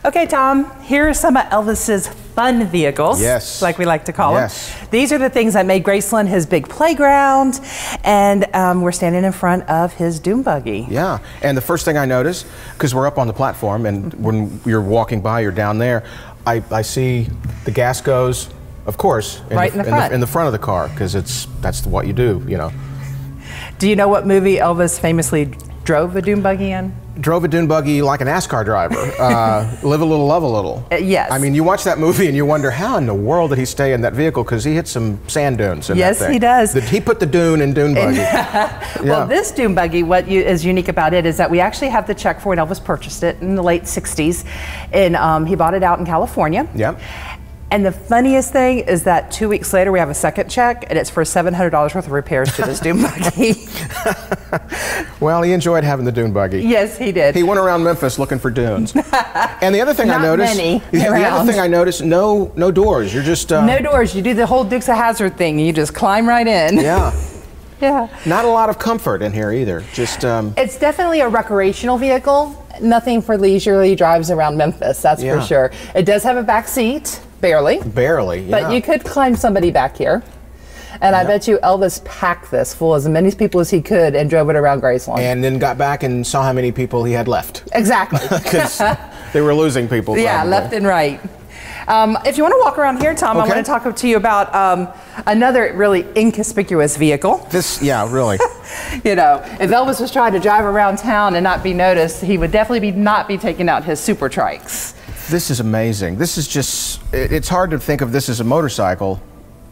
Okay, Tom, here are some of Elvis's fun vehicles, yes, like we like to call yes. them. These are the things that made Graceland his big playground, and we're standing in front of his dune buggy. Yeah, and the first thing I notice, because we're up on the platform, and when you're walking by, you're down there, I see the gas goes, of course, in the front of the car, because that's what you do, you know. Do you know what movie Elvis famously drove a dune buggy in? Drove a dune buggy like a NASCAR driver. Live a little, love a little. Yes. I mean, you watch that movie and you wonder how in the world did he stay in that vehicle, because he hit some sand dunes in that thing. Yes, he does. He put the dune in dune buggy. Well, this dune buggy, what is unique about it is that we actually have the check for when Elvis purchased it in the late 60s. And he bought it out in California. Yep. And the funniest thing is that 2 weeks later we have a second check, and it's for $700 worth of repairs to this dune buggy. Well, he enjoyed having the dune buggy. Yes, he did. He went around Memphis looking for dunes. And the other thing I noticed, no doors. You're just no doors. You do the whole Dukes of Hazzard thing. You just climb right in. Yeah. Yeah. Not a lot of comfort in here either. Just it's definitely a recreational vehicle. Nothing for leisurely drives around Memphis, that's for sure. It does have a back seat, barely. Barely, yeah. But you could climb somebody back here. And I bet you Elvis packed this full as many people as he could and drove it around Graceland. And then got back and saw how many people he had left. Exactly. Because they were losing people. Yeah, probably. left and right. If you want to walk around here, Tom, I want to talk to you about another really inconspicuous vehicle. Yeah, really. You know, if Elvis was trying to drive around town and not be noticed, he would definitely not be taking out his super trikes. This is amazing. This is just, it's hard to think of this as a motorcycle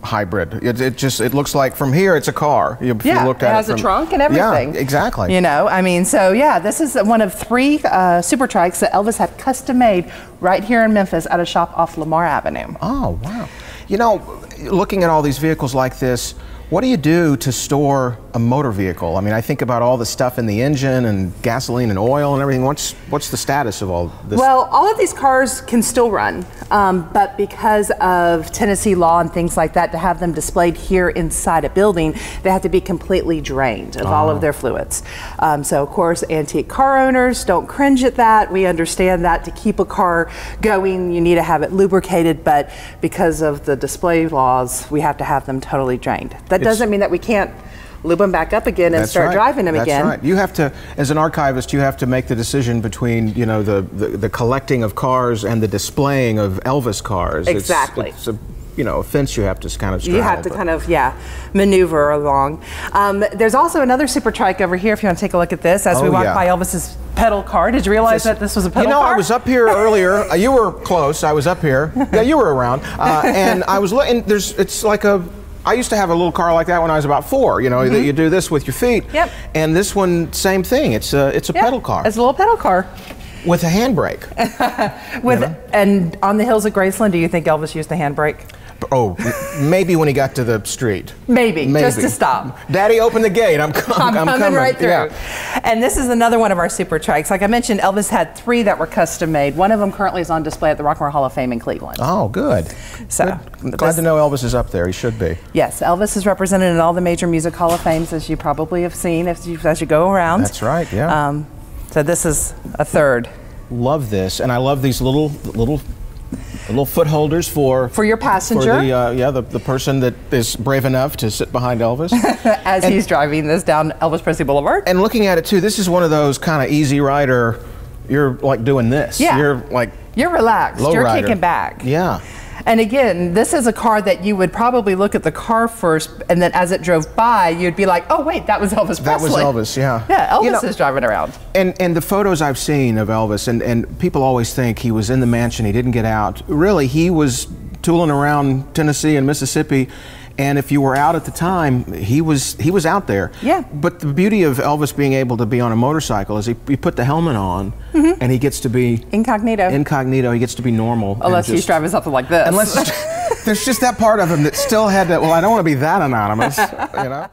hybrid. It looks like from here it's a car. If you looked at it has a trunk and everything. Yeah, exactly. You know, I mean, so yeah, this is one of 3 super trikes that Elvis had custom made right here in Memphis at a shop off Lamar Avenue. Oh, wow. You know, looking at all these vehicles like this, what do you do to store a motor vehicle? I mean, I think about all the stuff in the engine and gasoline and oil and everything. What's the status of all this? Well, all of these cars can still run, but because of Tennessee law and things like that, to have them displayed here inside a building, they have to be completely drained of all of their fluids. So, of course, antique car owners don't cringe at that. We understand that to keep a car going, you need to have it lubricated, but because of the display laws, we have to have them totally drained. That doesn't mean that we can't lube them back up again and start driving them again. That's right. You have to, as an archivist, you have to make the decision between, you know, the collecting of cars and the displaying of Elvis cars. Exactly. It's a, you know, a fence you have to kind of straddle. You have to kind of, maneuver along. There's also another super trike over here if you want to take a look at this as we walk by Elvis's pedal car. Did you realize that this was a pedal car? You know, I was up here earlier. You were close. I was up here. Yeah, you were around. And I was looking, it's like I used to have a little car like that when I was about 4, you know, that you do this with your feet. Yep. And this one, same thing. It's a pedal car. It's a little pedal car. With a handbrake. And on the hills of Graceland, do you think Elvis used the handbrake? Oh, maybe when he got to the street. Maybe, just to stop. Daddy, open the gate. I'm coming right through. Yeah. And this is another one of our super trikes. Like I mentioned, Elvis had 3 that were custom made. One of them currently is on display at the Rock and Roll Hall of Fame in Cleveland. Oh, good. So glad to know Elvis is up there. He should be. Yes, Elvis is represented in all the major music Hall of Fames, as you probably have seen as you go around. That's right. Yeah. So this is a 3rd. Love this, and I love these little foot holders for your passenger. For the person that is brave enough to sit behind Elvis as he's driving this down Elvis Presley Boulevard. And looking at it too, this is one of those kind of easy rider. You're like doing this. Yeah. You're relaxed. You're kicking back. Yeah. And again, this is a car that you would probably look at the car first, and then as it drove by, you'd be like, oh wait, that was Elvis Presley. That was Elvis, yeah. Yeah, Elvis is driving around. And the photos I've seen of Elvis, and people always think he was in the mansion, he didn't get out. Really, he was tooling around Tennessee and Mississippi. And if you were out at the time, he was out there. Yeah. But the beauty of Elvis being able to be on a motorcycle is he put the helmet on, and he gets to be incognito. Incognito. He gets to be normal. Unless he's driving something like this. Unless there's just that part of him that still had that. Well, I don't want to be that anonymous, you know.